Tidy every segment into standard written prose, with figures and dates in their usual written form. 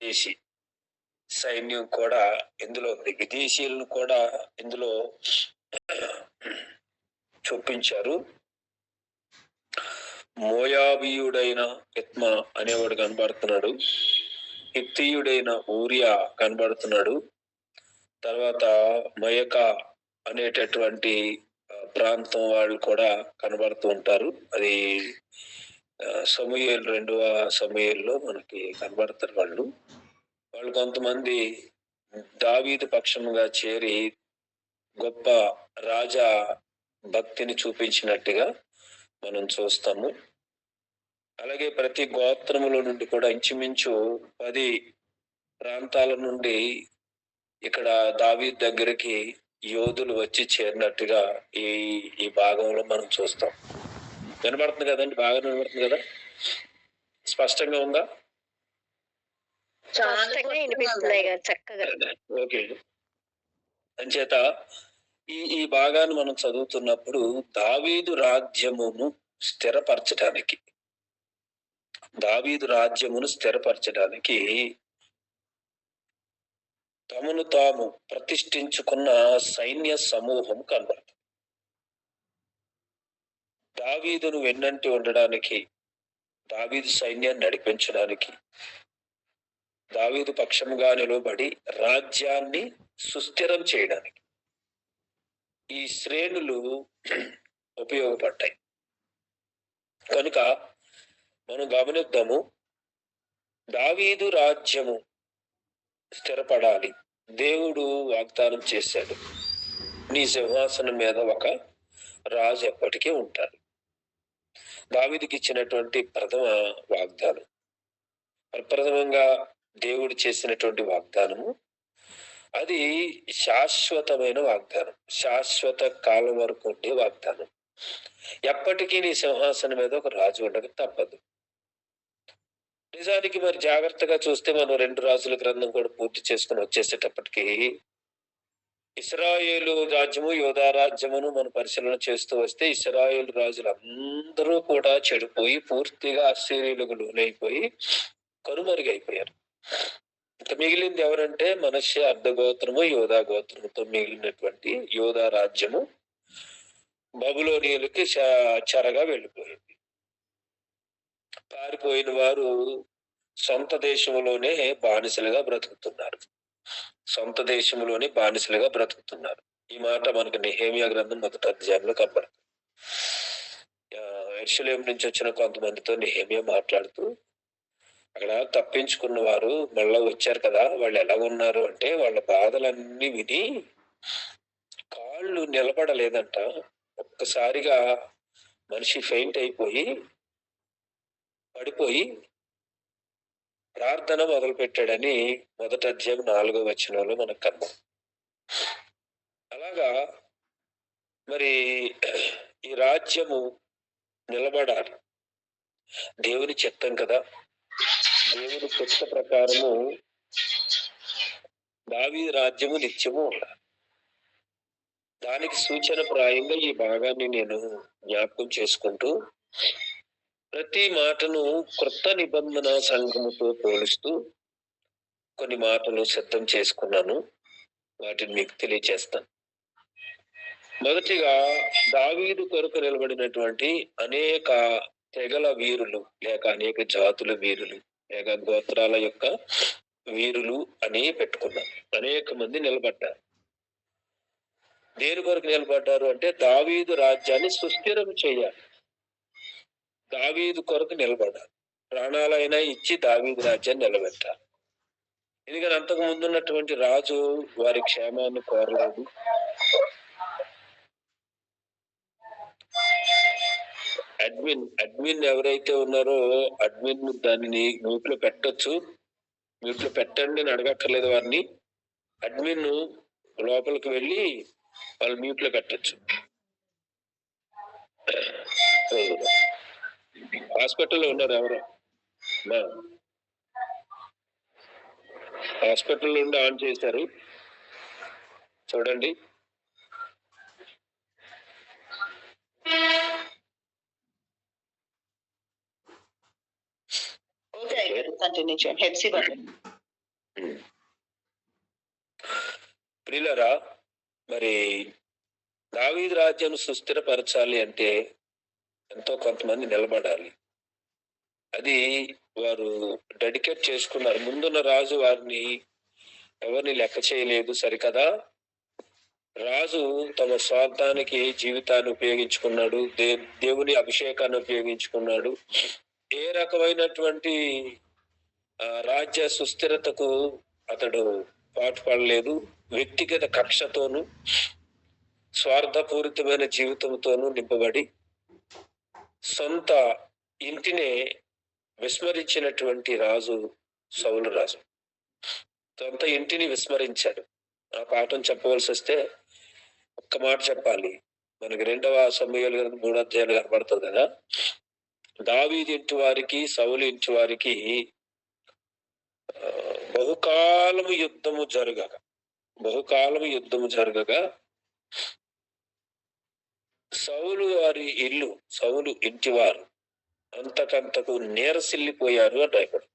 విదేశీ సైన్యం కూడా ఇందులో ఉంది. విదేశీయులను కూడా ఇందులో చూపించారు. మోయాబీయుడైన ఇత్మ అనేవాడు కనబడుతున్నాడు. హిత్తీయుడైన ఊరియా కనబడుతున్నాడు. తర్వాత మయక అనేటటువంటి ప్రాంతం వాళ్ళు కూడా కనబడుతూ ఉంటారు. అది సమూయేలు 2వ సమూయేలులో మనకి కనబడతారు. వాళ్ళు కొంతమంది దావీదు పక్షముగా చేరి గొప్ప రాజా భక్తిని చూపించినట్టుగా మనం చూస్తాము. అలాగే ప్రతి గోత్రముల నుండి కూడా ఇంచుమించు 10 ప్రాంతాల నుండి ఇక్కడ దావీదు దగ్గరికి యోధులు వచ్చి చేరినట్టుగా ఈ భాగంలో మనం చూస్తాం. వినబడుతుంది కదండి? బాగా వినబడుతుంది కదా? స్పష్టంగా ఉందా? చక్కగా. ఓకే. అంచేత ఈ భాగాన్ని మనం చదువుతున్నప్పుడు దావీదు రాజ్యమును స్థిరపరచడానికి తమను తాము ప్రతిష్ఠించుకున్న సైన్య సమూహం కనబడుతుంది. దావీదును వెన్నంటి ఉండడానికి, దావీదు సైన్యాన్ని నడిపించడానికి, దావీదు పక్షముగా నిలబడి రాజ్యాన్ని సుస్థిరం చేయడానికి ఈ శ్రేణులు ఉపయోగపడ్డాయి. కనుక మనం గమనిద్దాము, దావీదు రాజ్యము స్థిరపడాలి. దేవుడు వాగ్దానం చేశాడు, నీ సింహాసనం మీద ఒక రాజు ఎప్పటికీ ఉంటాడు. దావీదుకి ఇచ్చినటువంటి ప్రథమ వాగ్దానం, ప్రప్రథమంగా దేవుడు చేసినటువంటి వాగ్దానము, అది శాశ్వతమైన వాగ్దానం, శాశ్వత కాలం వరకు ఉండే వాగ్దానం. ఎప్పటికీ నీ సింహాసనం మీద ఒక రాజు ఉండక తప్పదు. నిజానికి మరి జాగ్రత్తగా చూస్తే మనం 2 రాజుల గ్రంథం కూడా పూర్తి చేసుకుని వచ్చేసేటప్పటికి ఇశ్రాయేలు రాజ్యము, యోధా రాజ్యమును మనం పరిశీలన చేస్తూ వస్తే ఇశ్రాయేలు రాజులు అందరూ కూడా చెడిపోయి పూర్తిగా అశ్షూరీయులకు లోనైపోయి కనుమరుగైపోయారు. ఇక మిగిలింది ఎవరంటే మనష్య అర్ధగోత్రము, యోధా గోత్రముతో మిగిలినటువంటి యోధా రాజ్యము బబులోనియులకి చెరగా వెళ్ళిపోయింది. పారిపోయిన వారు సొంత దేశంలోనే బానిసలుగా బ్రతుకుతున్నారు. ఈ మాట మనకు నెహెమ్యా గ్రంథం 1వ అధ్యాయంలో కనబడుతుంది. యెరూషలేము నుంచి వచ్చిన కొంతమందితో నెహెమ్యా మాట్లాడుతూ, అక్కడ తప్పించుకున్న వారు మళ్ళా వచ్చారు కదా, వాళ్ళు ఎలా ఉన్నారు అంటే వాళ్ళ బాధలన్నీ విని కాళ్ళు నిలబడలేదంట. ఒక్కసారిగా మనిషి ఫెయింట్ అయిపోయి పడిపోయి ప్రార్థన మొదలు పెట్టాడని 1వ అధ్యాయం 4వ వచనంలో మనకు కనబడుతుంది. అలాగా మరి ఈ రాజ్యము నిలబడాలి. దేవుని చిత్తం కదా. దేవుని చిత్త ప్రకారము దావీదు రాజ్యము నిత్యము ఉండాలి. దానికి సూచన ప్రాయంగా ఈ భాగాన్ని నేను జ్ఞాపకం చేసుకుంటూ ప్రతి మాటను క్రొత్త నిబంధన సంఘముతో పోలుస్తూ కొన్ని మాటలు సిద్ధం చేసుకున్నాను. వాటిని మీకు తెలియజేస్తాను. మొదటిగా దావీదు కొరకు నిలబడినటువంటి అనేక తెగల వీరులు, లేక అనేక జాతుల వీరులు, లేక గోత్రాల యొక్క వీరులు అని పెట్టుకున్నాను. అనేక మంది నిలబడ్డారు. దేని కొరకు నిలబడ్డారు అంటే దావీదు రాజ్యాన్ని సుస్థిరం చేయాలి. దావీదు కొరకు నిలబడాలి. ప్రాణాలైనా ఇచ్చి దావీదు రాజ్యాన్ని నిలబెట్టాలి. ఎందుకని అంతకు ముందున్నటువంటి రాజు వారి క్షేమాన్ని కోరలేదు. అడ్మిన్ ఎవరైతే ఉన్నారో అడ్మిన్ దానిని మ్యూట్ లో పెట్టొచ్చు. మ్యూట్ లో పెట్టండి అని అడగక్కర్లేదు వారిని. అడ్మిన్ లోపలికి వెళ్ళి వాళ్ళు మ్యూట్ లో పెట్టచ్చు. హాస్పిటల్లో ఉన్నారు ఎవరు? హాస్పిటల్ నుండి ఆన్ చేశారు చూడండి. కంటిన్యూ చేయండి. హెప్సీ బటన్ ప్రియులరా, మరి దావీదు రాజ్యం సుస్థిరపరచాలి అంటే ఎంతో కొంతమంది నిలబడాలి. అది వారు డెడికేట్ చేసుకున్నారు. ముందున్న రాజు వారిని ఎవరిని లెక్క చేయలేదు, సరికదా. రాజు తమ స్వార్థానికి జీవితాన్ని ఉపయోగించుకున్నాడు, దేవుని అభిషేకాన్ని ఉపయోగించుకున్నాడు. ఏ రకమైనటువంటి రాజ్య సుస్థిరతకు అతడు పాటుపడలేదు. వ్యక్తిగత కక్షతోనూ స్వార్థపూరితమైన జీవితంతోనూ నింపబడి సొంత ఇంటినే విస్మరించినటువంటి రాజు సౌలు రాజు. సొంత ఇంటిని విస్మరించాడు. ఆ పాఠం చెప్పవలసి వస్తే ఒక్క మాట చెప్పాలి. మనకి 2వ సమూయేలు 3వ అధ్యాయాలు కనబడుతుంది కదా. దావీదు ఇంటి వారికి సౌలు ఇంటి వారికి బహుకాలము యుద్ధము జరగగా సౌలు ఇంటి వారు అంతకంతకు నీరసిల్లిపోయారు అని రాయబడు.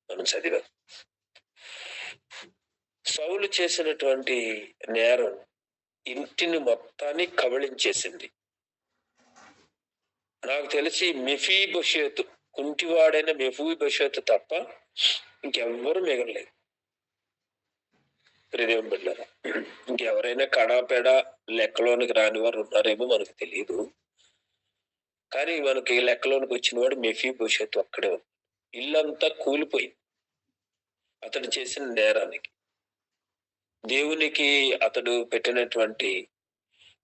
మనం చదివాం. సౌలు చేసినటువంటి నేరం ఇంటిని మొత్తాన్ని కబళించేసింది. నాకు తెలిసి మెఫీబోషెతు, కుంటివాడైన మెఫీబోషెతు తప్ప ఇంకెవ్వరు మిగలలేదు. ప్రియదేవుని బిడ్డలారా, ఇంకెవరైనా కడాపెడ లెక్కలోనికి రాని వారు ఉన్నారేమో మనకు తెలియదు. కానీ మనకి లెక్కలోనికి వచ్చిన వాడు మెఫీబోషెతు అక్కడే ఉంది. ఇల్లంతా కూలిపోయింది అతడు చేసిన నేరానికి. దేవునికి అతడు పెట్టినటువంటి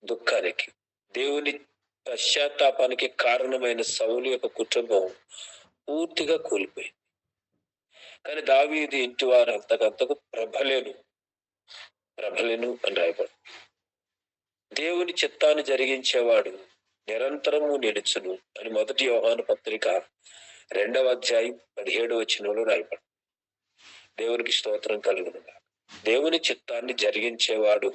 దుఃఖానికి, దేవుని పశ్చాత్తాపానికి కారణమైన సౌలు యొక్క కుటుంబం పూర్తిగా కూలిపోయింది. కానీ దావీదు ఇంటి వారు అంతకంతకు ప్రభలేను అని రాయబడు. దేవుని చిత్తాన్ని జరిగించేవాడు నిరంతరము నిలుచును అని 1 యోహాను పత్రిక 2వ అధ్యాయం 17వ వచనంలో రాయబడు. దేవునికి స్తోత్రం కలుగును. దేవుని చిత్తాన్ని జరిగించేవాడు,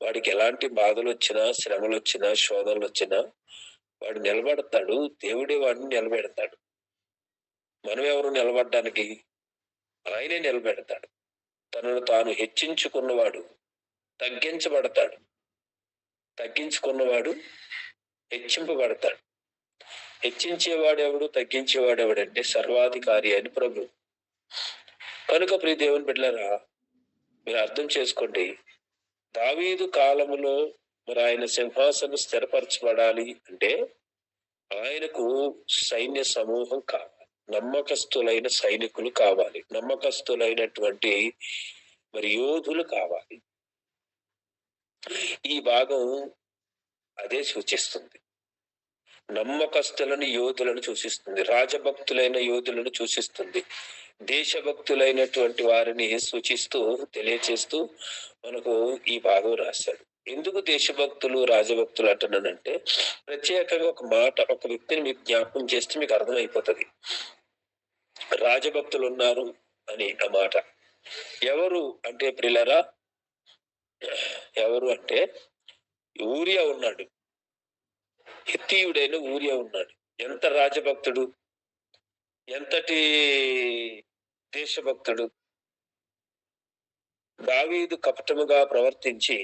వాడికి ఎలాంటి బాధలు వచ్చినా, శ్రమలు వచ్చినా, శోధనలు వచ్చినా వాడు నిలబడతాడు. దేవుడే వాడిని నిలబెడతాడు. మనం ఎవరు నిలబడడానికి? ఆయనే నిలబెడతాడు. తనను తాను హెచ్చించుకున్నవాడు తగ్గించబడతాడు, తగ్గించుకున్నవాడు హెచ్చింపబడతాడు. హెచ్చించేవాడెవడు, తగ్గించేవాడెవడంటే సర్వాధికారి అని ప్రభు. కనుక ప్రియ దేవుని బిడ్డలారా, మీరు అర్థం చేసుకోండి. దావీదు కాలములో మరి ఆయన సింహాసనం స్థిరపరచబడాలి అంటే ఆయనకు సైన్య సమూహం కావాలి, నమ్మకస్తులైన సైనికులు కావాలి, నమ్మకస్తులైనటువంటి మరి యోధులు కావాలి. ఈ భాగం అదే సూచిస్తుంది. నమ్మకస్తులను, యోధులను సూచిస్తుంది. రాజభక్తులైన యోధులను సూచిస్తుంది. దేశభక్తులైనటువంటి వారిని సూచిస్తూ, తెలియచేస్తూ మనకు ఈ భాగం రాశాడు. ఎందుకు దేశభక్తులు, రాజభక్తులు అంటున్నానంటే, ప్రత్యేకంగా ఒక వ్యక్తిని మీకు జ్ఞాపకం చేస్తే మీకు అర్థమైపోతుంది. రాజభక్తులు ఉన్నారు అని ఆ మాట. ఎవరు అంటే ప్రియులారా, ఎవరు అంటే ఊరియా ఉన్నాడు. హిత్తీయుడైన ఊరియా ఉన్నాడు. ఎంత రాజభక్తుడు, ఎంతటి దేశభక్తుడు. దావీదు కపటముగా ప్రవర్తించి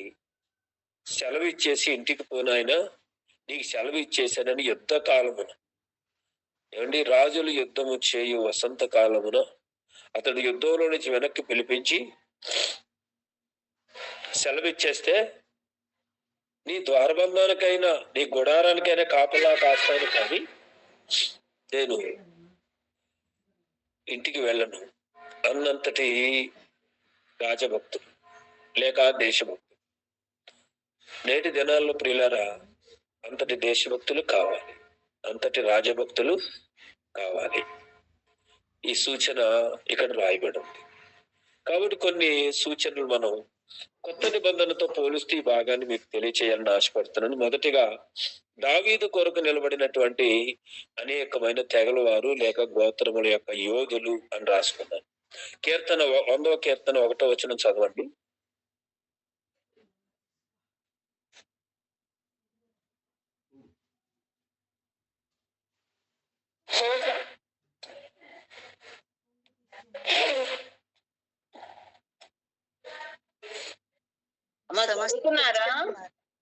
సెలవు ఇచ్చేసి ఇంటికి పోనాయన, నీకు సెలవు ఇచ్చేశానని యుద్ధ కాలమున, ఏమండి, రాజులు యుద్ధము చేయు వసంత కాలమున అతడు యుద్ధంలో నుంచి వెనక్కి పిలిపించి సెలవు ఇచ్చేస్తే, నీ ద్వారబంధానికైనా, నీ గుడారానికైనా కాపలా కాస్తాను, కానీ నేను ఇంటికి వెళ్ళను అన్నంతటి రాజభక్తులు లేక దేశభక్తులు. నేటి దినాల్లో ప్రియులారా, అంతటి దేశభక్తులు కావాలి, అంతటి రాజభక్తులు కావాలి. ఈ సూచన ఇక్కడ రాయబడి ఉంది. కాబట్టి కొన్ని సూచనలు మనం కొత్త నిబంధనతో పోలిస్తే ఈ భాగాన్ని మీకు తెలియచేయాలని ఆశపడుతున్నాను. మొదటిగా, దావీదు కొరకు నిలబడినటువంటి అనేకమైన తెగల వారు లేక గోత్రముల యొక్క యోధులు అని రాసుకున్నాను. 100వ కీర్తన 1వ వచనం చదవండి.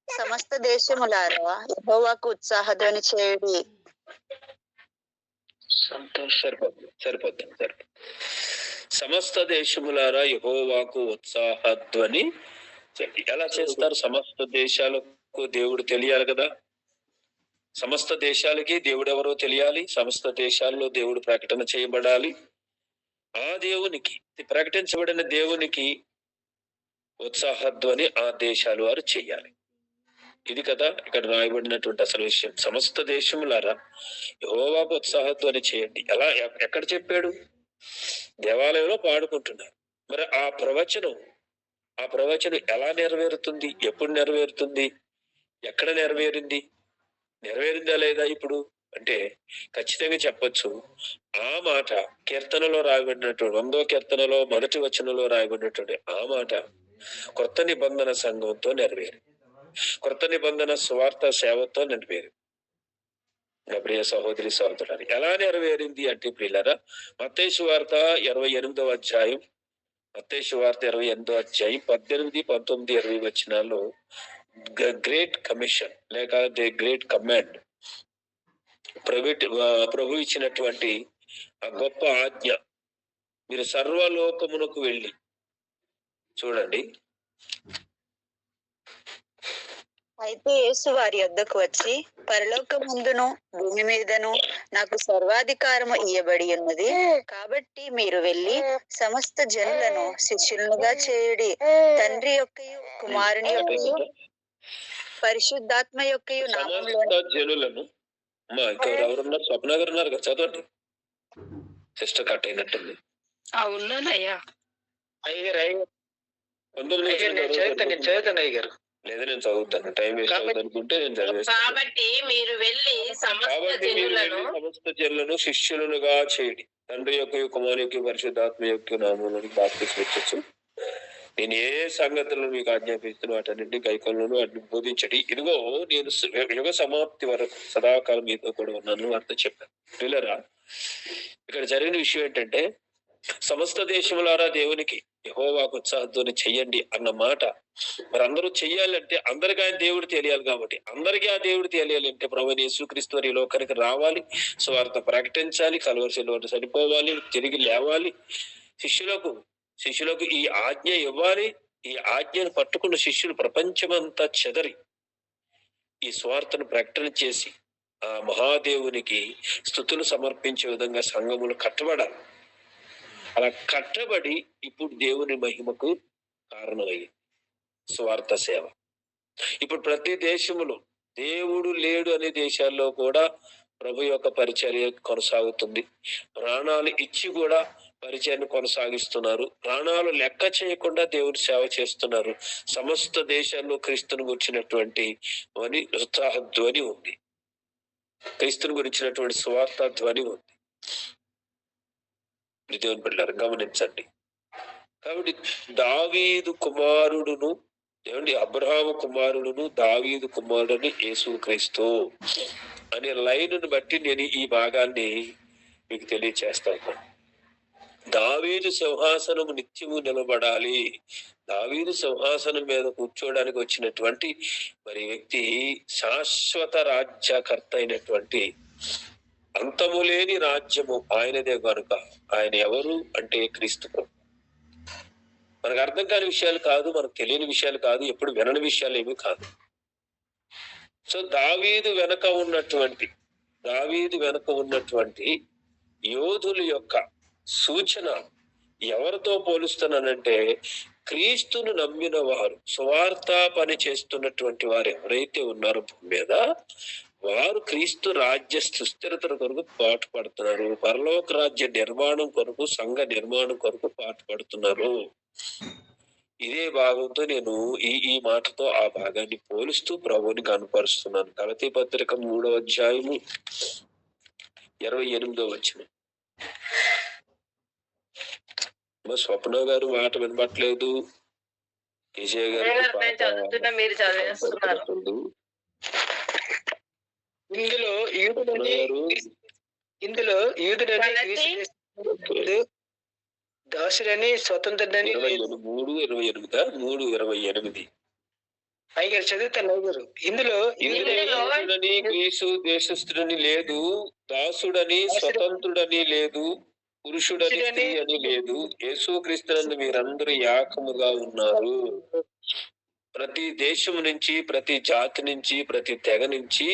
సమస్త దేశములారా యెహోవాకు ఉత్సాహధ్వని చేయుడి. సరిపోతుంది. సమస్త దేశములారా యెహోవాకు ఉత్సాహధ్వని చేయండి. ఎలా చేస్తారు? సమస్త దేశాలకు దేవుడు తెలియాలి కదా. సమస్త దేశాలకి దేవుడు ఎవరో తెలియాలి. సమస్త దేశాల్లో దేవుడు ప్రకటన చేయబడాలి. ఆ దేవునికి, ప్రకటించబడిన దేవునికి ఉత్సాహధ్వని ఆ దేశాలు వారు చెయ్యాలి. ఇది కదా ఇక్కడ రాయబడినటువంటి అసలు విషయం. సమస్త దేశములారా యెహోవాకు ఉత్సాహధ్వని చేయండి. ఎలా, ఎక్కడ చెప్పాడు? దేవాలయంలో పాడుకుంటున్నారు. మరి ఆ ప్రవచనం ఎలా నెరవేరుతుంది? ఎప్పుడు నెరవేరుతుంది? ఎక్కడ నెరవేరింది? నెరవేరిందా లేదా ఇప్పుడు అంటే ఖచ్చితంగా చెప్పొచ్చు. ఆ మాట కీర్తనలో రాయబడినటువంటి 100వ కీర్తనలో 1వ వచనంలో రాయబడినటువంటి ఆ మాట కొత్త నిబంధన సంఘంతో నెరవేరింది. కొత్త నిబంధన సువార్త సేవతో నెరవేరింది. ప్రియ సహోదరి సహోదరులారా, ఎలా నెరవేరింది అంటే ప్రియులారా, మత్తయి సువార్త 28వ అధ్యాయం 18, 19, 20 వచనాల్లో గ్రేట్ కమిషన్ లేక ది గ్రేట్ కమాండ్, ప్రభు ఇచ్చినటువంటి ఆ గొప్ప ఆజ్ఞ, మీరు సర్వలోకమునకు వెళ్ళి చూడండి. అయితే యేసు వారి యొద్దకు వచ్చి, పరలోకమందును భూమి మీదను నాకు సర్వాధికారము ఇయ్యబడి ఉన్నది, కాబట్టి మీరు వెళ్ళి సమస్త జనులను శిష్యులుగా చేయుడి. తండ్రి యొక్కయు కుమారుని యొక్కయు పరిశుద్ధాత్మ యొక్కయు నామములో జనులను ఎవరున్నా స్వప్న గారు ఉన్నారు కదా, చదవండి. సిస్టర్ కట్ అయినట్టుంది. అవునానయ్యా. 19 అయ్యారు. లేదా నేను చదువుతాను, టైం వేస్ట్ అవుతుంది అనుకుంటే నేను చదివేస్తాను. కాబట్టి మీరు వెళ్ళి సమస్త జనులను శిష్యులుగా చేయండి. తండ్రి యొక్క కుమారు యొక్క పరిశుద్ధాత్మ యొక్క నామములను బాప్తిస్మం. నేను ఏ సంగతులను మీకు ఆజ్ఞాపిస్తున్నా వాటన్నింటినీ కైకొలను వాటిని బోధించండి. ఇదిగో నేను యుగ సమాప్తి వరకు సదాకాలం మీతో కూడా ఉన్నాను వారితో చెప్పాను. పిల్లరా, ఇక్కడ జరిగిన విషయం ఏంటంటే, సమస్త దేశములారా దేవునికి యెహోవాకు ఉత్సాహధ్వని చెయ్యండి అన్న మాట మరి అందరూ చెయ్యాలంటే అందరికీ ఆయన దేవుడు తెలియాలి. కాబట్టి అందరికీ ఆ దేవుడు తెలియాలంటే ప్రభువైన యేసుక్రీస్తు వారి లోకానికి రావాలి, సువార్త ప్రకటించాలి, కలువరి సిలువను చనిపోవాలి, తిరిగి లేవాలి, శిష్యులకు ఈ ఆజ్ఞ ఇవ్వాలి. ఈ ఆజ్ఞను పట్టుకున్న శిష్యులు ప్రపంచమంతా చెదరి ఈ స్వార్థను ప్రకటన చేసి ఆ మహాదేవునికి స్తుతులు సమర్పించే విధంగా సంఘములు కట్టబడాలి. అలా కట్టబడి ఇప్పుడు దేవుని మహిమకు కారణమయ్యింది స్వార్థ సేవ. ఇప్పుడు ప్రతి దేశములో దేవుడు లేడు అనే దేశాల్లో కూడా ప్రభు యొక్క పరిచర్య కొనసాగుతుంది. ప్రాణాలు ఇచ్చి కూడా పరిచర్యను కొనసాగిస్తున్నారు. ప్రాణాలు లెక్క చేయకుండా దేవుని సేవ చేస్తున్నారు. సమస్త దేశాల్లో క్రీస్తుని గురించినటువంటి ఉత్సాహ ధ్వని ఉంది, క్రీస్తుని గురించినటువంటి స్వార్థ ధ్వని ఉంది. దేవుని బిడ్డలారా గమనించండి. కాబట్టి దావీదు కుమారుడును, ఏమండి, అబ్రహాము కుమారుడును దావీదు కుమారుడుని యేసుక్రీస్తు అనే లైన్ను బట్టి నేను ఈ భాగాన్ని మీకు తెలియచేస్తాను. దావీదు సింహాసనము నిత్యము నిలబడాలి. దావీదు సింహాసనం మీద కూర్చోడానికి వచ్చినటువంటి మరి వ్యక్తి శాశ్వత రాజ్యకర్త అయినటువంటి అంతము లేని రాజ్యము ఆయనదే కనుక ఆయన ఎవరు అంటే క్రీస్తు ప్రభు. మనకు అర్థం కాని విషయాలు కాదు, మనకు తెలియని విషయాలు కాదు, ఎప్పుడు వినని విషయాలు ఏమీ కాదు. సో దావీదు వెనక ఉన్నటువంటి యోధుల యొక్క సూచన ఎవరితో పోలుస్తున్నానంటే, క్రీస్తును నమ్మిన వారు, సువార్త పని చేస్తున్నటువంటి వారు ఎవరైతే ఉన్నారో భూమి మీద, వారు క్రీస్తు రాజ్య సుస్థిరత కొరకు పాటుపడుతున్నారు. పరలోక రాజ్య నిర్మాణం కొరకు, సంఘ నిర్మాణం కొరకు పాటుపడుతున్నారు. ఇదే భాగంతో నేను ఈ మాటతో ఆ భాగాన్ని పోలుస్తూ ప్రభువుని కనపరుస్తున్నాను. గలతీ పత్రిక 3వ అధ్యాయము 28వ వచనం. స్వప్న గారు మాట వినపట్లేదు, విజయ్ గారు ఇందులో యూదుడని దాసుడని స్వతంత్రుడని 3:28 అయ్యగారు చదువుతాను అయ్యగారు. ఇందులో యూదుడని గ్రీసు దేశస్థుడని లేదు, దాసుడని స్వతంత్రుడని లేదు, పురుషుడని స్త్రీ అని లేదు, యేసుక్రీస్తునందు మీరందరూ ఏకముగా ఉన్నారు. ప్రతి దేశం నుంచి, ప్రతి జాతి నుంచి, ప్రతి తెగ నుంచి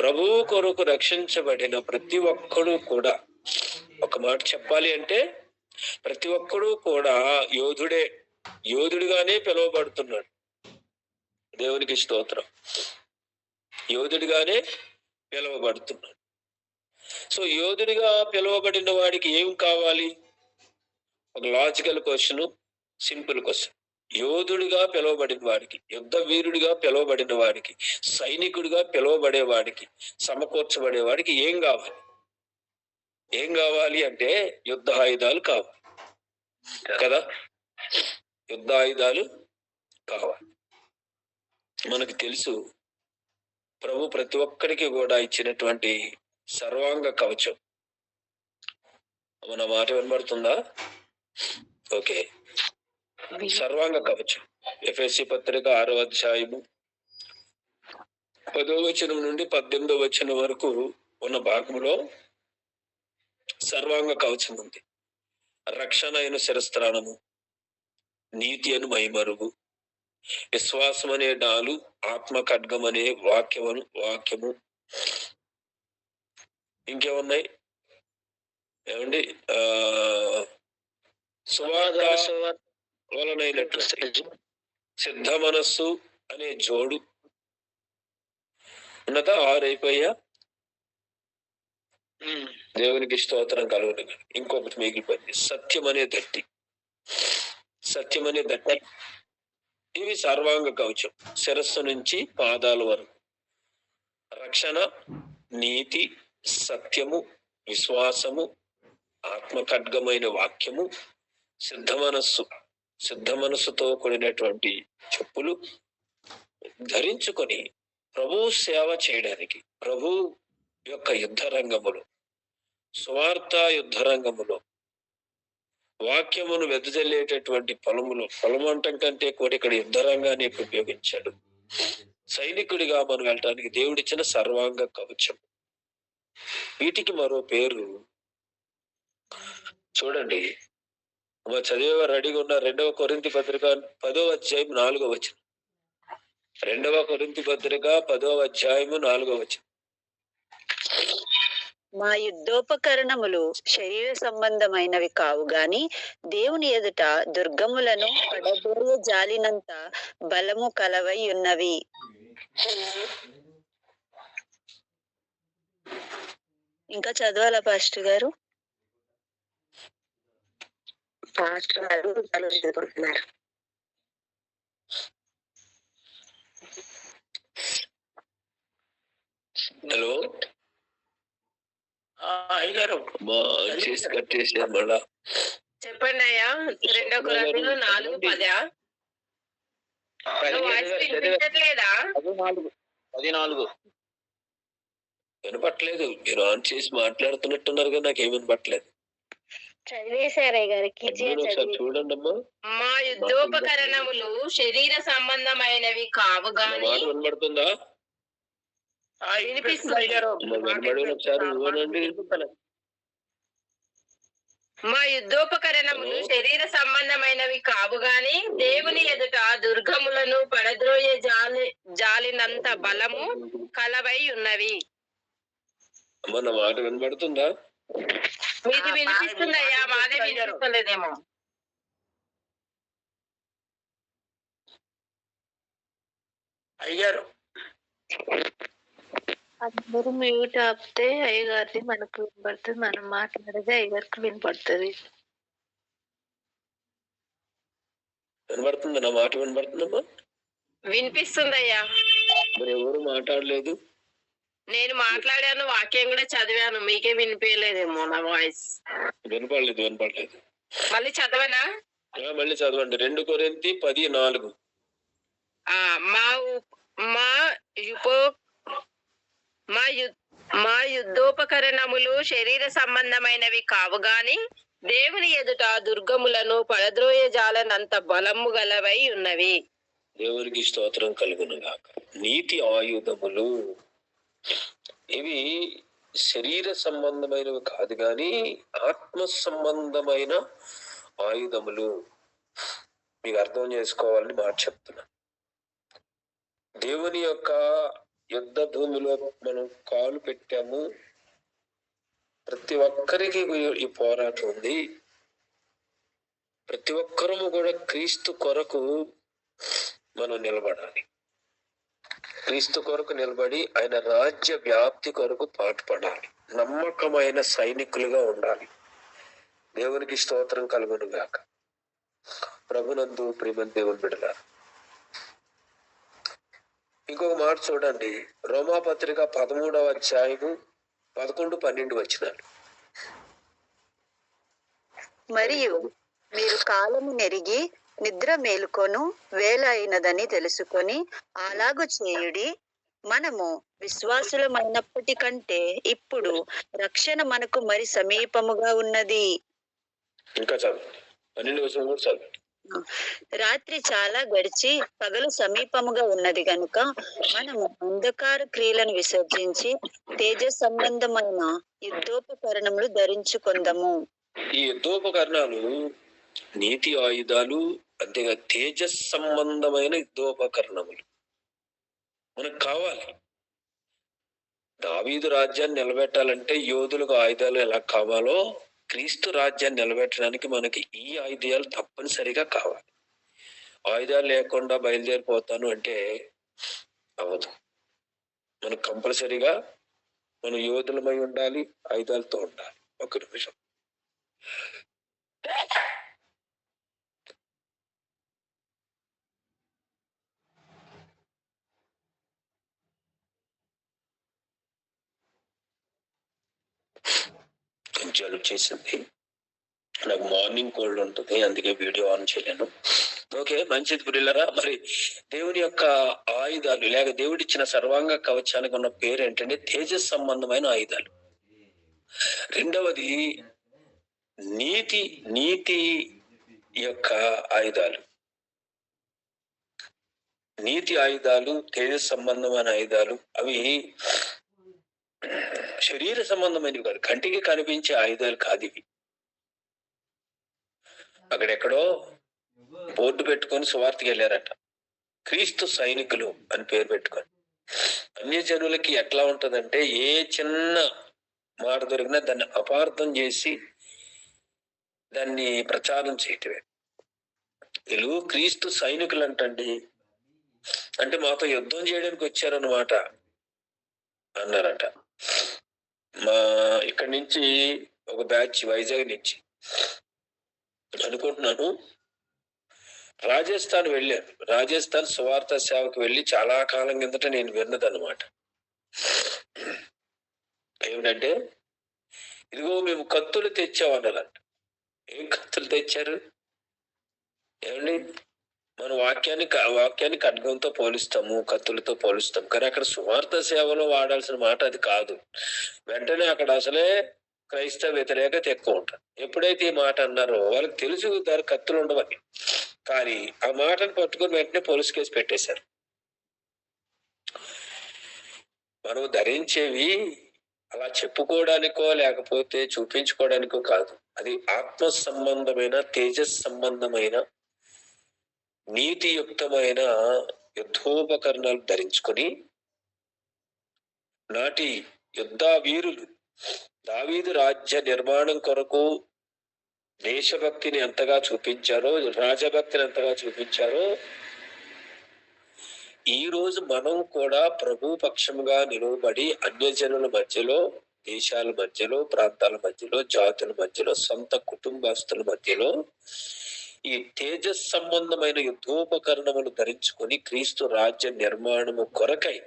ప్రభువు కొరకు రక్షించబడిన ప్రతి ఒక్కడు కూడా, ఒక మాట చెప్పాలి అంటే ప్రతి ఒక్కడు కూడా యోధుడిగానే పిలువబడుతున్నాడు. దేవునికి స్తోత్రం. యోధుడిగానే పిలువబడుతున్నాడు. సో యోధుడిగా పిలువబడిన వాడికి ఏం కావాలి? ఒక లాజికల్ క్వశ్చన్, సింపుల్ క్వశ్చన్. యోధుడిగా పిలువబడిన వాడికి, యుద్ధ వీరుడిగా పిలువబడిన వాడికి, సైనికుడిగా పిలువబడే వాడికి, సమకూర్చబడే వాడికి ఏం కావాలి? ఏం కావాలి అంటే యుద్ధ ఆయుధాలు కావాలి కదా. యుద్ధ ఆయుధాలు కావాలి. మనకు తెలుసు ప్రభు ప్రతి ఒక్కరికి కూడా ఇచ్చినటువంటి సర్వాంగ కవచం. మన మాట వినబడుతుందా? ఓకే. సర్వాంగ కవచం ఎఫెసీ పత్రిక 6వ అధ్యాయము 10వ వచనం నుండి 18వ వచనం వరకు ఉన్న భాగంలో సర్వాంగ కవచం ఉంది. రక్షణ అయిన శిరస్త్రాణము, నీతి అను మైమరుగు, విశ్వాసం అనే డాలు, ఆత్మ ఖడ్గం అనే వాక్యము. ఇంకేమున్నాయి ఏమండి? సువార్త వలనైనటువంటి సిద్ధ మనస్సు అనే జోడు ఉన్నత 6 అయిపోయా. దేవునికి స్తోత్రం కలుగును. ఇంకొకటి మిగిలిపోయింది, సత్యం అనే దట్టి. ఇవి సర్వాంగ కవచం, శిరస్సు నుంచి పాదాల వరకు. రక్షణ, నీతి, సత్యము, విశ్వాసము, ఆత్మ ఖడ్గమైన వాక్యము, సిద్ధ మనస్సుతో కూడినటువంటి చెప్పులు ధరించుకొని ప్రభు సేవ చేయడానికి, ప్రభు యొక్క యుద్ధ రంగములో, సువార్త యుద్ధ రంగములో, వాక్యమును వెదజల్లేటటువంటి పొలము అంటం కంటే కూడా ఇక్కడ యుద్ధ రంగాన్ని ఉపయోగించాడు. సైనికుడిగా మనం వెళ్ళటానికి దేవుడిచ్చిన సర్వాంగ కవచం. వీటికి మరో పేరు చూడండి. మా చదివేవారు రెడీగా ఉన్న 2వ కొరింథీ పత్రిక 10వ అధ్యాయం 4వ వచనం. 2వ కొరింథీ పత్రిక 10వ అధ్యాయము 4వ వచనం. మా యుద్ధోపకరణములు శరీర సంబంధమైనవి కావు గాని దేవుని ఎదుట దుర్గములను పడబోయే జాలినంత బలము కలవై ఉన్నవి. ఇంకా చదవాలా పాస్టర్ గారు? చదువుకుంటున్నారు. హలో అయ్యగారు చేసి కట్టేసారు మళ్ళా. చెప్పండి అయ్యా. 2 కొరింథీయులు 4:10. వినిపించట్లేదా? 14 వినపట్లేదు. మీరు ఆన్ చేసి మాట్లాడుతున్నట్టున్నారు కదా, నాకేం వినపట్లేదు. చదివేశారయ్య గారికి చూడండి అమ్మా. మా యుద్ధోపకరణములు శరీర సంబంధమైనవి కావు గాని. మాట వినబడుతుందా? మా యుద్ధోపకరణములు శరీర సంబంధమైనవి కావు గాని దేవుని ఎదుట దుర్గములను పడద్రోయే జాలినంత బలము కలవై ఉన్నవి. మన మాట వినబడుతుందా? మీది వినిపిస్తుందయ్యా, మాదే వినిపిస్తలేదేమో. అయ్యారు అందరూ మ్యూట్ ఆపితే అయ్యగారిది మనకు వినపడుతుంది, మనం మాట్లాడేది అయ్యగారికి వినపడుతుంది. వినబడుతుంది? నా మాట వినబడుతుందమ్మా? వినిపిస్తుందయ్యా. మరి ఎవరు మాట్లాడలేదు? నేను మాట్లాడాను, వాక్యం కూడా చదివాను, మీకే వినిపించలేదేమో నా వాయిస్. వినపడలేదు. మళ్ళీ చదవనా? మళ్ళీ చదవండి. 2 కొరింథీ 10:4. మా యుద్ధోపకరణములు శరీర సంబంధమైనవి కావు గాని దేవుని ఎదుట దుర్గములను పడద్రోయ జాలనంత బలము గలవై ఉన్నవి. దేవునికి స్తోత్రం కలుగును గాక. నీతి ఆయుధములు ఇవి శరీర సంబంధమైనవి కాదు గాని ఆత్మ సంబంధమైన ఆయుధములు. మీకు అర్థం చేసుకోవాలని మాట చెప్తున్నా. దేవుని యొక్క యుద్ధ భూమిలో మనం కాలు పెట్టాము. ప్రతి ఒక్కరికి ఈ పోరాటం ఉంది. ప్రతి ఒక్కరము కూడా క్రీస్తు కొరకు మనం నిలబడాలి. క్రీస్తు కొరకు నిలబడి ఆయన రాజ్య వ్యాప్తి కొరకు పాటుపడాలి. నమ్మకమైన సైనికులుగా ఉండాలి. దేవునికి స్తోత్రం కలుగును గాక. ప్రభునందు ప్రియమైన దేవుని బిడ్డలారా, ఇంకొక మాట చూడండి. రోమాపత్రిక 13వ అధ్యాయము 11, 12 వచనాలు. మరియు మీరు కాలము నెరిగి నిద్ర మేలుకొను వేళ అయినదని తెలుసుకొని అలాగు చేయుడి. మనము విశ్వాసులమైనప్పటికంటే ఇప్పుడు రక్షణ మనకు మరి సమీపముగా ఉన్నది. ఇంకా చదవండి. 12వ వచనం కూడా చదవండి. రాత్రి చాలా గడిచి పగలు సమీపముగా ఉన్నది గనుక మనము అంధకార క్రియలను విసర్జించి తేజ సంబంధమైన యుద్ధోపకరణములు ధరించుకొందము. ఈ యుద్ధోపకరణాలు నీతి ఆయుధాలు, అంతేగా తేజస్ సంబంధమైన యుద్ధోపకరణములు మనకు కావాలి. దావీదు రాజ్యాన్ని నిలబెట్టాలంటే యోధులకు ఆయుధాలు ఎలా కావాలో క్రీస్తు రాజ్యాన్ని నిలబెట్టడానికి మనకి ఈ ఆయుధాలు తప్పనిసరిగా కావాలి. ఆయుధాలు లేకుండా బయలుదేరిపోతాను అంటే అవదు. మనకు కంపల్సరిగా మనం యోధులమై ఉండాలి, ఆయుధాలతో ఉండాలి. ఒక నిమిషం. జలుబు చేసింది. నాకు మార్నింగ్ కోల్డ్ ఉంటుంది, అందుకే వీడియో ఆన్ చేయలేను. ఓకే, మంచిది ప్రియులారా. మరి దేవుని యొక్క ఆయుధాలు లేక దేవుడిచ్చిన సర్వాంగ కవచానికి ఉన్న పేరు ఏంటంటే తేజస్ సంబంధమైన ఆయుధాలు. రెండవది నీతి యొక్క ఆయుధాలు. నీతి ఆయుధాలు, తేజస్ సంబంధమైన ఆయుధాలు. అవి శరీర సంబంధమైనవి కాదు, కంటికి కనిపించే ఆయుధాలు కాదు ఇవి. అక్కడెక్కడో బోర్డు పెట్టుకొని సువార్తకి వెళ్ళారట, క్రీస్తు సైనికులు అని పేరు పెట్టుకొని. అన్య జనులకి ఎట్లా ఉంటదంటే ఏ చిన్న మాట దొరికినా దాన్ని అపార్థం చేసి దాన్ని ప్రచారం చేయటమే. వీళ్ళు క్రీస్తు సైనికులు అంటండి, అంటే మాతో యుద్ధం చేయడానికి వచ్చారన్నమాట అన్నారట. మా ఇక్కడి నుంచి ఒక బ్యాచ్ వైజాగ్ నుంచి అనుకుంటున్నాను రాజస్థాన్ వెళ్ళాను. రాజస్థాన్ సువార్త సేవకు వెళ్ళి చాలా కాలం కిందట నేను విన్నదన్నమాట. ఏమిటంటే, ఇదిగో మేము కత్తులు తెచ్చామన్నారంట. ఏం కత్తులు తెచ్చారు? ఏమండి, మన వాక్యాన్ని ఖడ్గంతో పోలిస్తాము, కత్తులతో పోలిస్తాం. కానీ అక్కడ సువార్త సేవలో వాడాల్సిన మాట అది కాదు. వెంటనే అక్కడ అసలే క్రైస్తవ వ్యతిరేకత ఎక్కువ ఉంటుంది. ఎప్పుడైతే ఈ మాట అన్నారో వాళ్ళకి తెలుసు దాని కత్తులు ఉండవని, కానీ ఆ మాటను పట్టుకుని వెంటనే పోలీస్ కేసు పెట్టేశారు. మనం ధరించేవి అలా చెప్పుకోవడానికో లేకపోతే చూపించుకోవడానికో కాదు. అది ఆత్మ సంబంధమైన, తేజస్ సంబంధమైన, నీతియుక్తమైన యుద్ధోపకరణాలు ధరించుకొని నాటి యుద్ధ వీరులు దావీదు రాజ్య నిర్మాణం కొరకు దేశభక్తిని ఎంతగా చూపించారో, రాజభక్తిని ఎంతగా చూపించారో, ఈ రోజు మనం కూడా ప్రభు పక్షంగా నిలవబడి అన్యజనుల మధ్యలో, దేశాల మధ్యలో, ప్రాంతాల మధ్యలో, జాతుల మధ్యలో, సొంత కుటుంబస్తుల మధ్యలో ఈ తేజస్ సంబంధమైన యుద్ధోపకరణములు ధరించుకొని క్రీస్తు రాజ్య నిర్మాణము కొరకై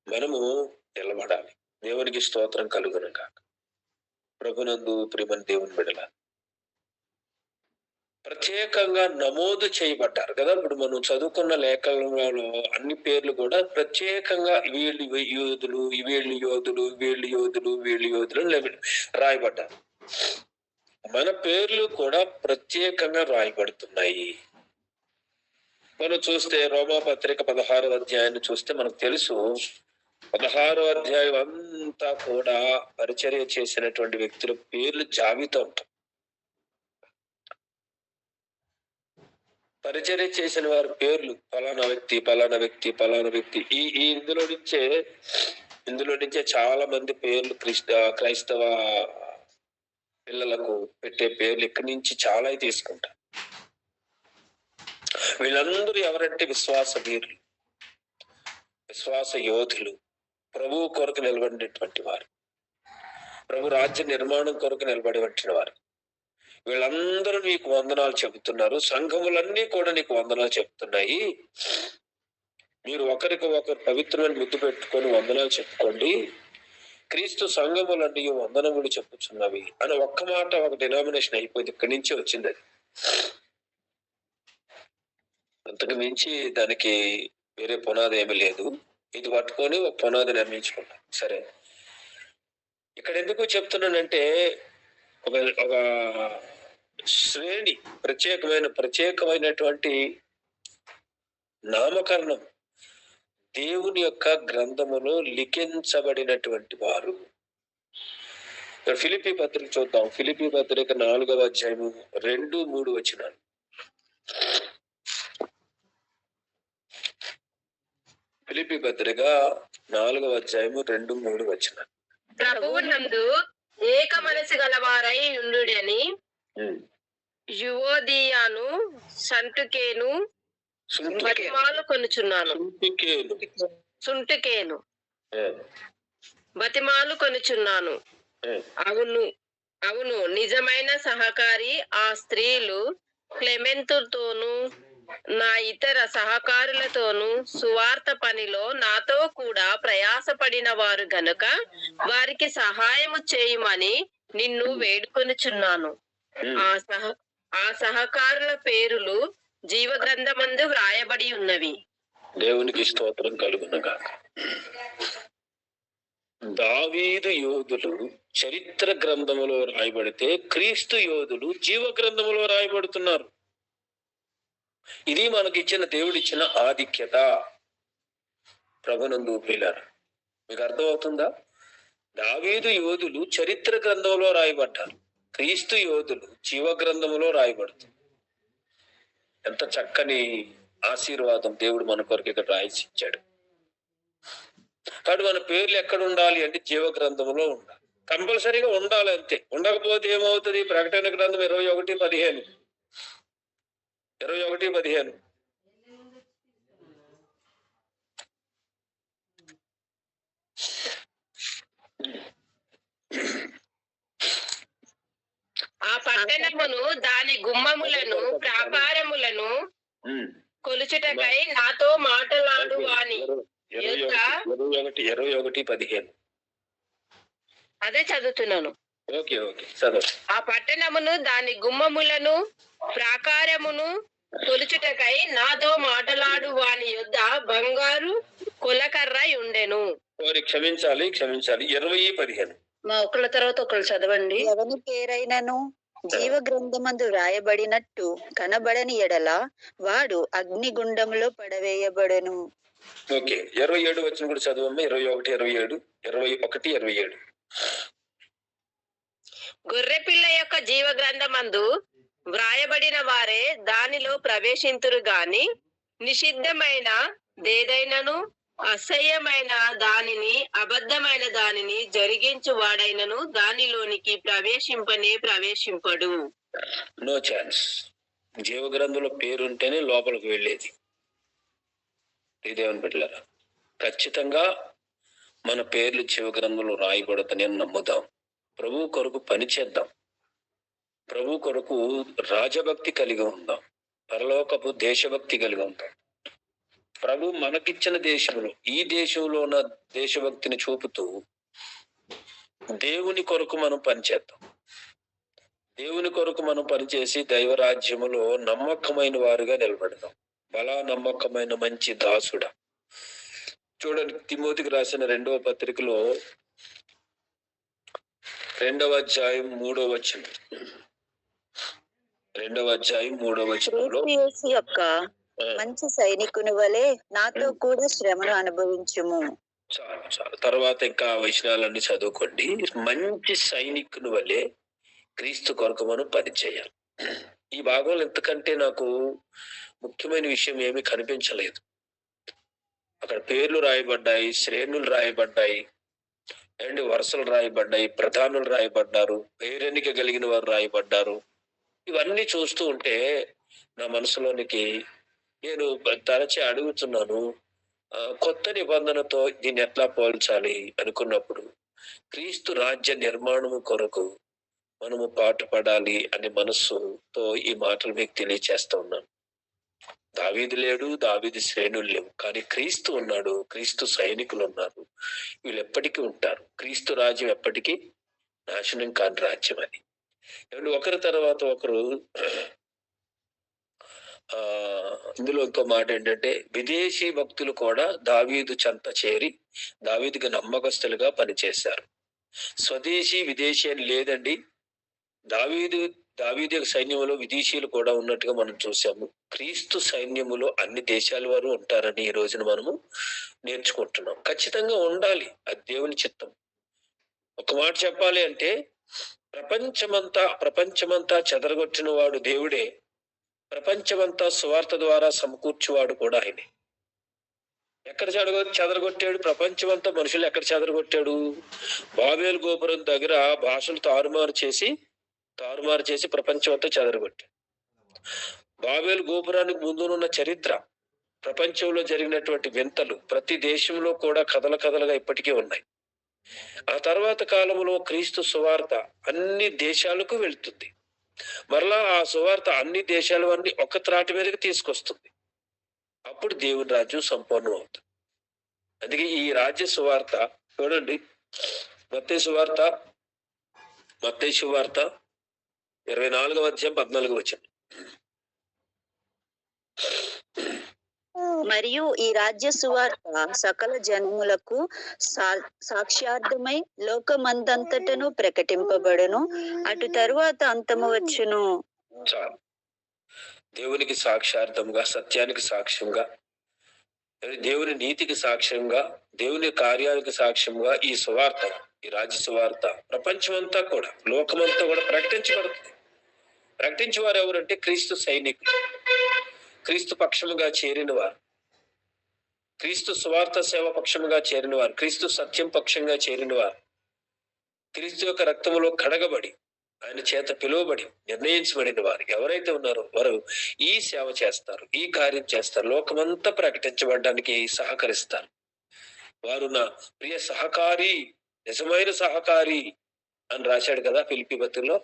మనము నిలబడాలి. దేవునికి స్తోత్రం కలుగును గాక. ప్రభునందు ప్రియమైన దేవుని బిడ్డల, ప్రత్యేకంగా నమోదు చేయబడ్డారు కదా. ఇప్పుడు మనం చదువుకున్న లేఖలలో అన్ని పేర్లు కూడా ప్రత్యేకంగా వీళ్ళు యోధులు, వీళ్ళు యోధులు, వీళ్ళు యోధులు, వీళ్ళు యోధులు రాయబడ్డారు. మన పేర్లు కూడా ప్రత్యేకంగా రాయబడుతున్నాయి. మనం చూస్తే రోమా పత్రిక 16వ అధ్యాయాన్ని చూస్తే మనకు తెలుసు, 16వ అధ్యాయం అంతా కూడా పరిచర్య చేసినటువంటి వ్యక్తుల పేర్లు జాబితా ఉంటాయి. పరిచర్య చేసిన వారి పేర్లు ఫలానా వ్యక్తి ఫలానా వ్యక్తి ఫలానా వ్యక్తి. ఈ ఇందులో నుంచే చాలా మంది పేర్లు క్రైస్తవ పిల్లలకు పెట్టే పేర్లు ఇక్కడి నుంచి చాలా తీసుకుంటారు. వీళ్ళందరూ ఎవరంటే విశ్వాస వీరులు, విశ్వాస యోధులు, ప్రభు కొరకు నిలబడినటువంటి వారు, ప్రభు రాజ్య నిర్మాణం కొరకు నిలబడినటువంటి వారు. వీళ్ళందరూ నీకు వందనాలు చెబుతున్నారు. సంఘములన్నీ కూడా నీకు వందనాలు చెప్తున్నాయి. మీరు ఒకరికి ఒకరు పవిత్రమైన ముద్దు పెట్టుకొని వందనాలు చెప్పుకోండి. క్రీస్తు సంఘములన్నీ వందనములు చెప్పుచున్నవి అని ఒక్క మాట, ఒక డినామినేషన్ అయిపోయింది. ఇక్కడి నుంచి వచ్చింది అది. అంతకు మించి దానికి వేరే పునాది ఏమీ లేదు. ఇది పట్టుకొని ఒక పునాది నిర్మించుకుంటాం. సరే, ఇక్కడ ఎందుకు చెప్తున్నానంటే ఒక శ్రేణి, ప్రత్యేకమైనటువంటి నామకరణం దేవుని యొక్క గ్రంథములో లిఖించబడినటువంటి వారు. ఫిలిప్పీ పత్రిక చూద్దాం. ఫిలిప్పీ పత్రిక 4వ అధ్యాయము 2-3 వచనాలు. ఫిలిప్పీ పత్రిక 4వ అధ్యాయము 2-3 వచనాలు. ప్రభువునందు ఏక మనసు గలవారై ఉండుడని యువోదియాను సంటుకేను బతిమాలు కొనుచున్నాను. సుంటుకేను బతిమాలు కొనుచున్నాను. అవును అవును, నిజమైన సహకారి ఆ స్త్రీలు క్లెమెంతుతోనూ నా ఇతర సహకారులతోనూ సువార్త పనిలో నాతో కూడా ప్రయాసపడిన వారు గనుక వారికి సహాయము చేయమని నిన్ను వేడుకొనుచున్నాను. ఆ సహకారుల పేరులు జీవ గ్రంథమందు వ్రాయబడి ఉన్నవి. దేవునికి స్తోత్రం కలుగునగాక. దావీదు యోధులు చరిత్ర గ్రంథములో రాయబడితే క్రీస్తు యోధులు జీవ గ్రంథములో రాయబడుతున్నారు. ఇది మనకిచ్చిన దేవుడిచ్చిన ఆధిక్యత. ప్రభునందు ప్రియులారా, మీకు అర్థమవుతుందా? దావీదు యోధులు చరిత్ర గ్రంథంలో రాయబడ్డారు, క్రీస్తు యోధులు జీవ గ్రంథములో రాయబడుతుంది. ఎంత చక్కని ఆశీర్వాదం దేవుడు మన కొరకు ఇక్కడ రాయించాడు. కాబట్టి మన పేర్లు ఎక్కడ ఉండాలి అంటే జీవ గ్రంథంలో ఉండాలి. కంపల్సరీగా ఉండాలి, అంతే. ఉండకపోతే ఏమవుతుంది? ప్రకటన గ్రంథం 21:15. ఆ పట్టణమును దాని గుమ్మములను ప్రాకారములను కొలుచుటకై నాతో మాటలాడు వాని 21:15. అదే చదువుతున్నాను. ఓకే, చదువు. ఆ పట్టణమును దాని గుమ్మములను ప్రాకారమును కొలుచుటకై నాతో మాటలాడు వాని యొద్ద బంగారు కొలకర్ర ఉండెను. క్షమించాలి 20:15. మా ఒకళ్ళ తర్వాత ఒకళ్ళు చదవండి. ఎవని పేరైనను జీవ గ్రంథమందు రాయబడినట్టు కనబడని ఎడల వాడు అగ్నిగుండంలో పడవేయబడెను. ఓకే, 27 వచ్చిన కూడా చదవమ్మా. 21, 27. గొర్రెపిల్ల యొక్క జీవ గ్రంథమందు వ్రాయబడిన వారే దానిలో ప్రవేశింతురు గాని నిషిద్ధమైన దేదైనను అసహ్యమైన దానిని అబద్ధమైన దానిని జరిగించు వాడైనను దానిలోనికి ప్రవేశింపడు. No chance. జీవ గ్రంథంలో పేరుంటేనే లోపలికి వెళ్ళేది. ఇదేమని పెట్టారా? ఖచ్చితంగా మన పేర్లు జీవ గ్రంథంలో రాయబడతాయని నమ్ముదాం. ప్రభు కొరకు పని చేద్దాం. ప్రభు కొరకు రాజభక్తి కలిగి ఉందాం. పరలోకపు దేశభక్తి కలిగి ఉందాం. ప్రభు మనకిచ్చిన దేశంలో, ఈ దేశంలో ఉన్న దేశభక్తిని చూపుతూ దేవుని కొరకు మనం పనిచేద్దాం. దేవుని కొరకు మనం పనిచేసి దైవరాజ్యములో నమ్మకమైన వారుగా నిలబడదాం. బలా నమ్మకమైన మంచి దాసుడా. చూడండి, తిమోతికి రాసిన 2వ పత్రికలో 2వ అధ్యాయం 3వ వచనం. 2వ అధ్యాయం 3వ వచనంలో క్రీస్తు యేసు యొక్క మంచి సైనికుని వలె నాతో కూడా శ్రమను అనుభవించుము. చాలు చాలు. తర్వాత ఇంకా వచనాలన్నీ చదువుకోండి. మంచి సైనికుని వల్లే క్రీస్తు కొరకు మనం పని చేయాలి. ఈ భాగంలో ఎంతకంటే నాకు ముఖ్యమైన విషయం ఏమీ కనిపించలేదు. అక్కడ పేర్లు రాయబడ్డాయి, శ్రేణులు రాయబడ్డాయి, అండ్ వరుసలు రాయబడ్డాయి, ప్రధానులు రాయబడ్డారు, పేరెన్నిక కలిగిన వారు రాయబడ్డారు. ఇవన్నీ చూస్తూ ఉంటే నా మనసులోనికి నేను తరచి అడుగుతున్నాను, కొత్త నిబంధనతో దీన్ని ఎట్లా పోల్చాలి అనుకున్నప్పుడు క్రీస్తు రాజ్య నిర్మాణము కొరకు మనము పాటుపడాలి అనే మనస్సుతో ఈ మాటలు మీకు తెలియచేస్తా ఉన్నాను. దావీదు లేడు, దావీదు శ్రేణులు లేవు, కానీ క్రీస్తు ఉన్నాడు, క్రీస్తు సైనికులు ఉన్నారు. వీళ్ళు ఎప్పటికీ ఉంటారు. క్రీస్తు రాజ్యం ఎప్పటికీ నాశనం కాని రాజ్యం అని. ఒకరి తర్వాత ఒకరు. ఇందులో ఇంకో మాట ఏంటంటే, విదేశీ భక్తులు కూడా దావీదు చెంత చేరి దావీదుకి నమ్మకస్తులుగా పనిచేశారు. స్వదేశీ విదేశీ అని లేదండి. దావీదు సైన్యంలో విదేశీయులు కూడా ఉన్నట్టుగా మనం చూసాము. క్రీస్తు సైన్యములో అన్ని దేశాల వారు ఉంటారని ఈ రోజున మనము నేర్చుకుంటున్నాం. ఖచ్చితంగా ఉండాలి, అది దేవుని చిత్తం. ఒక మాట చెప్పాలి అంటే, ప్రపంచమంతా చెదరగొట్టిన వాడు దేవుడే, ప్రపంచమంతా సువార్త ద్వారా సమకూర్చువాడు కూడా ఆయనే. ఎక్కడ చెదరగొట్టాడు? ప్రపంచమంతా మనుషులు ఎక్కడ చెదరగొట్టాడు? బాబేలు గోపురం దగ్గర భాషలు తారుమారు చేసి ప్రపంచం అంతా చెదరగొట్టాడు. బాబేలు గోపురానికి ముందునున్న చరిత్ర, ప్రపంచంలో జరిగినటువంటి వింతలు ప్రతి దేశంలో కూడా కథలుగా ఇప్పటికీ ఉన్నాయి. ఆ తర్వాత కాలంలో క్రీస్తు సువార్త అన్ని దేశాలకు వెళ్తుంది. మరలా ఆ సువార్త అన్ని దేశాలవన్నీ ఒక త్రాటి మీదకి తీసుకొస్తుంది. అప్పుడు దేవుని రాజ్యం సంపూర్ణం అవుతుంది. అందుకే ఈ రాజ్య సువార్త చూడండి, మత్తయి సువార్త 24వ అధ్యాయం 14వ వచనం. మరియు ఈ రాజ్య సువార్త సకల జనములకు సాక్ష్యార్థమై లోకమందంతటను ప్రకటింపబడును. అటు తరువాత అంతము వచ్చును. చాలు. దేవునికి సాక్ష్యార్థంగా, సత్యానికి సాక్ష్యంగా, దేవుని నీతికి సాక్ష్యంగా, దేవుని కార్యానికి సాక్ష్యంగా ఈ సువార్త, ఈ రాజ్య సువార్త ప్రపంచమంతా కూడా, లోకమంతా కూడా ప్రకటించబడుతుంది. ప్రకటించేవారు ఎవరంటే క్రీస్తు సైనికులు, క్రీస్తు పక్షముగా చేరిన వారు, క్రీస్తు సువార్త సేవ పక్షముగా చేరిన వారు, క్రీస్తు సత్యం పక్షంగా చేరిన వారు, క్రీస్తు యొక్క రక్తములో కడగబడి ఆయన చేత పిలువబడి నిర్ణయించబడిన వారు ఎవరైతే ఉన్నారో వారు ఈ సేవ చేస్తారు, ఈ కార్యం చేస్తారు, లోకమంతా ప్రకటించబడడానికి సహకరిస్తారు. వారు నా ప్రియ సహకారి, నిజమైన సహకారి అని రాశాడు కదా ఫిలిప్పీ పత్రికలో.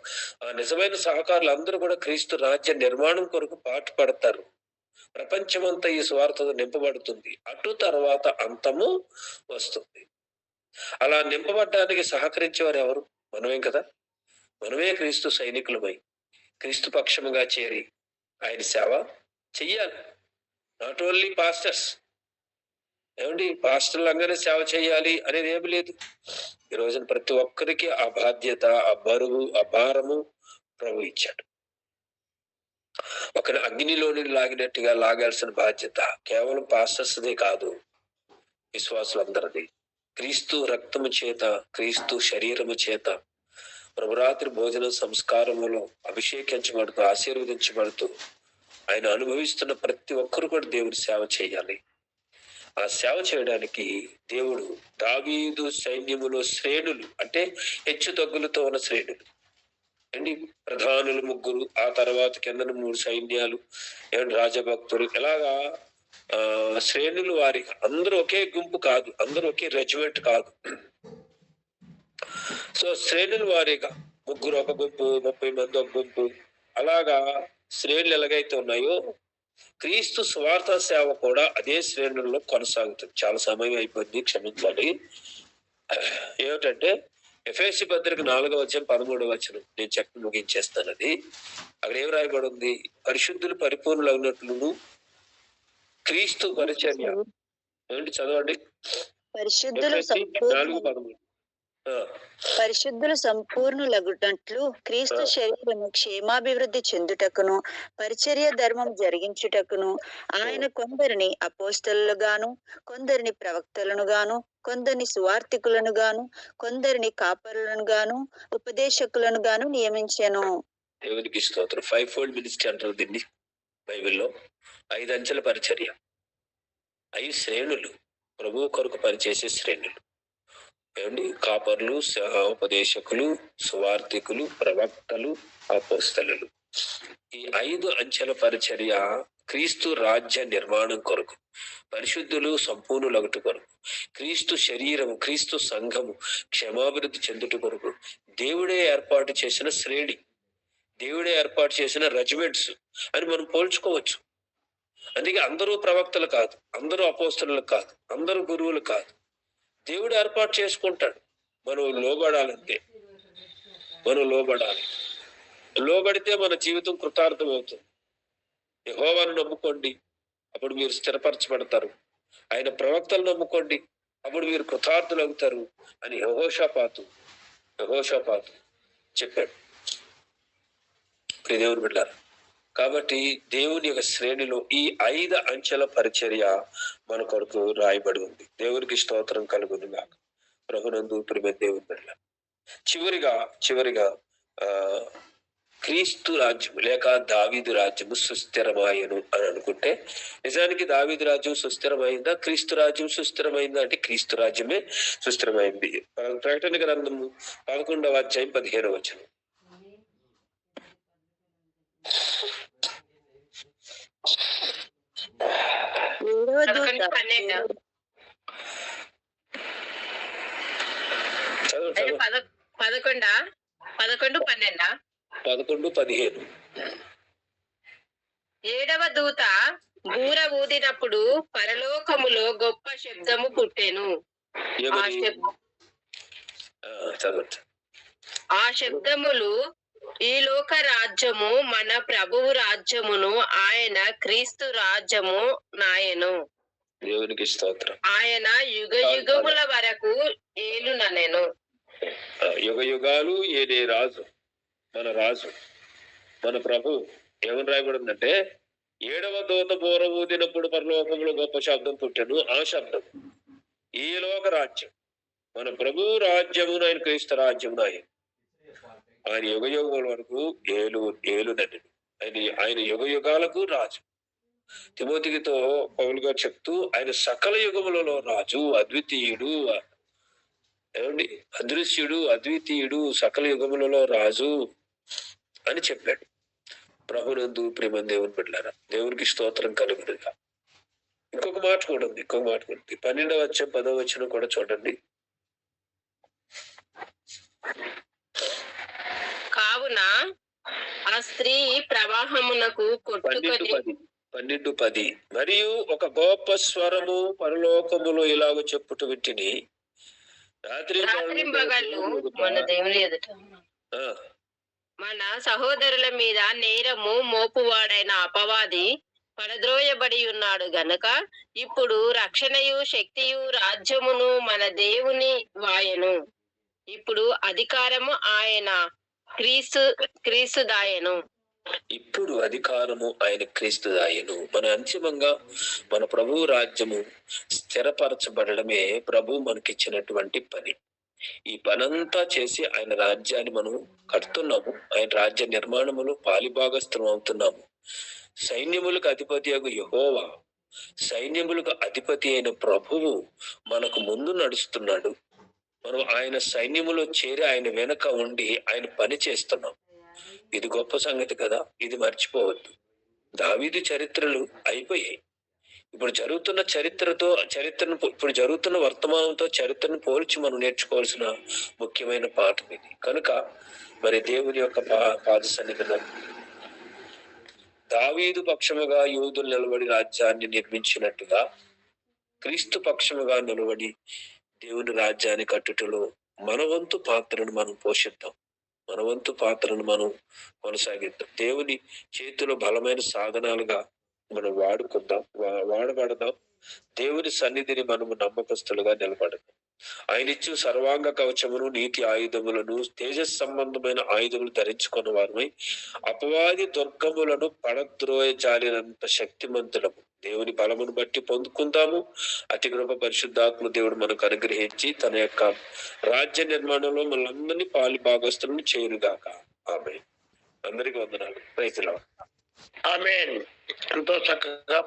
ఆ నిజమైన సహకారులు అందరూ కూడా క్రీస్తు రాజ్య నిర్మాణం కొరకు పాటు పడతారు. ప్రపంచమంతా ఈ స్వార్థతో నింపబడుతుంది. అటు తర్వాత అంతము వస్తుంది. అలా నింపబడడానికి సహకరించేవారు ఎవరు? మనమే కదా. మనమే క్రీస్తు సైనికులమై క్రీస్తు పక్షముగా చేరి ఆయన సేవ చెయ్యాలి. Not only pastors. పాస్టర్లు అందరూ సేవ చేయాలి అనేది ఏమి లేదు. ఈ రోజున ప్రతి ఒక్కరికి ఆ బాధ్యత, ఆ బరువు, ఆ భారము ప్రభు ఇచ్చాడు. ఒకరి అగ్నిలోని లాగినట్టుగా లాగాల్సిన బాధ్యత కేవలం పాస్టర్స్దే కాదు, విశ్వాసులందరిది. క్రీస్తు రక్తము చేత, క్రీస్తు శరీరము చేత ప్రభురాత్రి భోజన సంస్కారములో అభిషేకించబడుతూ, ఆశీర్వదించబడుతూ ఆయన అనుభవిస్తున్న ప్రతి ఒక్కరు కూడా దేవుడి సేవ చేయాలి. ఆ సేవ చేయడానికి దేవుడు దావీదు సైన్యములో శ్రేణులు, అంటే హెచ్చు తగ్గులతో ఉన్న శ్రేణులు అండి, ప్రధానులు 3, ఆ తర్వాత కింద 3 సైన్యాలు, రాజభక్తులు, ఇలాగా శ్రేణులు వారిగా. అందరూ ఒకే గుంపు కాదు, అందరూ ఒకే రెజిమెంట్ కాదు. సో శ్రేణుల వారీగా 3 ఒక గుంపు, 30 మంది ఒక గుంపు, అలాగా శ్రేణులు ఎలాగైతే ఉన్నాయో క్రీస్తు స్వార్థ సేవ కూడా అదే శ్రేణుల్లో కొనసాగుతుంది. చాలా సమయం అయిపోయింది, క్షమించాలి. ఏమిటంటే ఎఫెసీ పత్రిక 4వ అధ్యాయం 13వ వచనం నేను చెప్పి ముగించేస్తాను. అది అక్కడ ఏం రాయబడి ఉంది? పరిశుద్ధులు పరిపూర్ణులు అయినట్లు క్రీస్తు పరిచర్య. చదవండి. పరిశుద్ధులు 4:13. పరిశుద్ధులు సంపూర్ణులగునట్లు క్రీస్తు శరీరము క్షేమాభివృద్ధి చెందుటకును పరిచర్య ధర్మం జరిగించుటకును ఆయన కొందరిని అపోస్తలుగాను, కొందరిని ప్రవక్తలను గాను, కొందరిని సువార్తికులను గాను, కొందరిని కాపరులను గాను, ఉపదేశకులను గాను నియమించెను. దేవునికి స్తోత్రం. 5-fold మినిస్ట్రీ అంటారు దీన్ని బైబిల్లో. 5 అంచెల పరిచర్య, 5 శ్రేణులు, ప్రభువు కొరకు పనిచేసే శ్రేణులు. ఏమండి? కాపర్లు, ఉపదేశకులు, సువార్తికులు, ప్రవక్తలు, అపోస్తలులు. ఈ 5 అంచెల పరిచర్య క్రీస్తు రాజ్య నిర్మాణం కొరకు, పరిశుద్ధులు సంపూర్ణులగుట కొరకు, క్రీస్తు శరీరము, క్రీస్తు సంఘము క్షేమాభివృద్ధి చెందుట కొరకు దేవుడే ఏర్పాటు చేసిన శ్రేణి, దేవుడే ఏర్పాటు చేసిన రెజిమెంట్స్ అని మనం పోల్చుకోవచ్చు. అందుకే అందరూ ప్రవక్తలు కాదు, అందరూ అపోస్తలులు కాదు, అందరూ గురువులు కాదు. దేవుడు ఏర్పాటు చేసుకుంటాడు. మనం లోబడాలంటే, మనం లోబడాలి. లోబడితే మన జీవితం కృతార్థం అవుతుంది. యెహోవాను నమ్ముకోండి, అప్పుడు మీరు స్థిరపరచబడతారు. ఆయన ప్రవక్తలు నమ్ముకోండి, అప్పుడు మీరు కృతార్థులు అవుతారు అని యెహోషాపాతు చెప్పాడు. దేవుని బిడ్డలారా, కాబట్టి దేవుని యొక్క శ్రేణిలో ఈ 5 అంచెల పరిచర్య మన కొరకు రాయబడి ఉంది. దేవునికి స్తోత్రం కలుగును గాక. ప్రభునందు ప్రియమైన దేవుని బిడ్డలారా, చివరిగా క్రీస్తు రాజ్యం లేక దావీదు రాజ్యము సుస్థిరమాయను అని అనుకుంటే, నిజానికి దావీదు రాజ్యం సుస్థిరమైందా, క్రీస్తు రాజ్యం సుస్థిరమైందా అంటే క్రీస్తు రాజ్యమే సుస్థిరమైంది. ప్రకటన గ్రంథము 11వ అధ్యాయం 15వ వచనం. ఏడవ దూత 11-15. ఏడవ దూత బూర ఊదినప్పుడు పరలోకములో గొప్ప శబ్దము పుట్టెను. ఆ శబ్దములు, ఈ లోక రాజ్యము మన ప్రభువు రాజ్యమును, ఆయన క్రీస్తు రాజ్యము నాయను. దేవునికి స్తోత్రం. ఆయన యుగ యుగముల వరకు ఏలుననెను. యుగ యుగాలు ఏదే రాజు, మన ప్రభు. ఏమని రాయబడిందంటే, 7వ దూత బూర ఊదినప్పుడు పరలోకంలో గొప్ప శబ్దం పుట్టెను. ఆ శబ్దం ఈ లోక రాజ్యం, మన ప్రభు రాజ్యమును, ఆయన క్రీస్తు రాజ్యమును ఆయన యుగ యుగముల వరకు ఏలునని. ఆయన యుగ యుగాలకు రాజు. తిమోతితో పౌలు గారు చెప్తూ, ఆయన సకల యుగములలో రాజు, అద్వితీయుడు, ఏమండి, అదృశ్యుడు, అద్వితీయుడు, సకల యుగములలో రాజు అని చెప్పాడు. ప్రభునందు ప్రియమైన దేవుని బిడ్డలారా, దేవునికి స్తోత్రం కలుగునుగా. ఇంకొక మాట కూడా ఉంది. 12వ అధ్యాయం 10వ వచనం కూడా చూడండి. కావున ఆ స్త్రీ ప్రవాహమునకు కొట్టుకొని 12:10 మరియు ఒక గొప్ప స్వరము పరలోకములో ఇలాగ చెప్పుట వింటిని, రాత్రింబగళ్ళు మన దేవుని ఎదుట మన సహోదరుల మీద నేరము మోపువాడైన అపవాది పడద్రోయబడి ఉన్నాడు గనక ఇప్పుడు రక్షణయు శక్తియు రాజ్యమును మన దేవుని వాయను. ఇప్పుడు అధికారము ఆయన క్రీస్తుదాయను. ఇప్పుడు అధికారము ఆయన క్రీస్తుదాయను. మన అంతిమంగా మన ప్రభు రాజ్యము స్థిరపరచబడమే ప్రభు మనకిచ్చినటువంటి పని. ఈ పనంతా చేసి ఆయన రాజ్యాన్ని మనం కడుతున్నాము. ఆయన రాజ్య నిర్మాణములు పాలిభాగస్థులం అవుతున్నాము. సైన్యములకు అధిపతి అయిన యెహోవా, సైన్యములకు అధిపతి అయిన ప్రభువు మనకు ముందు నడుస్తున్నాడు. మనం ఆయన సైన్యములో చేరి ఆయన వెనక ఉండి ఆయన పని చేస్తున్నాం. ఇది గొప్ప సంగతి కదా. ఇది మర్చిపోవద్దు. దావీదు చరిత్రలు అయిపోయాయి. ఇప్పుడు జరుగుతున్న ఇప్పుడు జరుగుతున్న వర్తమానంతో చరిత్రను పోల్చి మనం నేర్చుకోవాల్సిన ముఖ్యమైన పాఠం ఇది. కనుక మరి దేవుని యొక్క పాద సన్నిధిలో దావీదు పక్షముగా యూదులు నిలబడి రాజ్యాన్ని నిర్మించినట్టుగా క్రీస్తు పక్షముగా నిలబడి దేవుని రాజ్యాన్ని కట్టుటలో మన వంతు పాత్రను మనం పోషిద్దాం. మన వంతు పాత్రను మనం కొనసాగిద్దాం. దేవుని చేతిలో బలమైన సాధనాలుగా మనం వాడబడదాం. దేవుని సన్నిధిని మనము నమ్మకస్తులుగా నిలబడదాం. ఆయన ఇచ్చు సర్వాంగ కవచమును, నీతి ఆయుధములను, తేజస్ సంబంధమైన ఆయుధములు ధరించుకున్న వారమై అపవాది దుర్గములను పడద్రోయ జాలినంత శక్తిమంతులము. దేవుని బలమును బట్టి పొందుకుందాము. అతి కృప పరిశుద్ధాత్మ దేవుడు మనకు అనుగ్రహించి తన యొక్క రాజ్య నిర్మాణంలో మనందరినీ పాలి భాగస్తులను చేరుగాక. ఆమేన్. అందరికీ వందనాలు. Praise the Lord. ఆమేన్. ఎంతో చక్కగా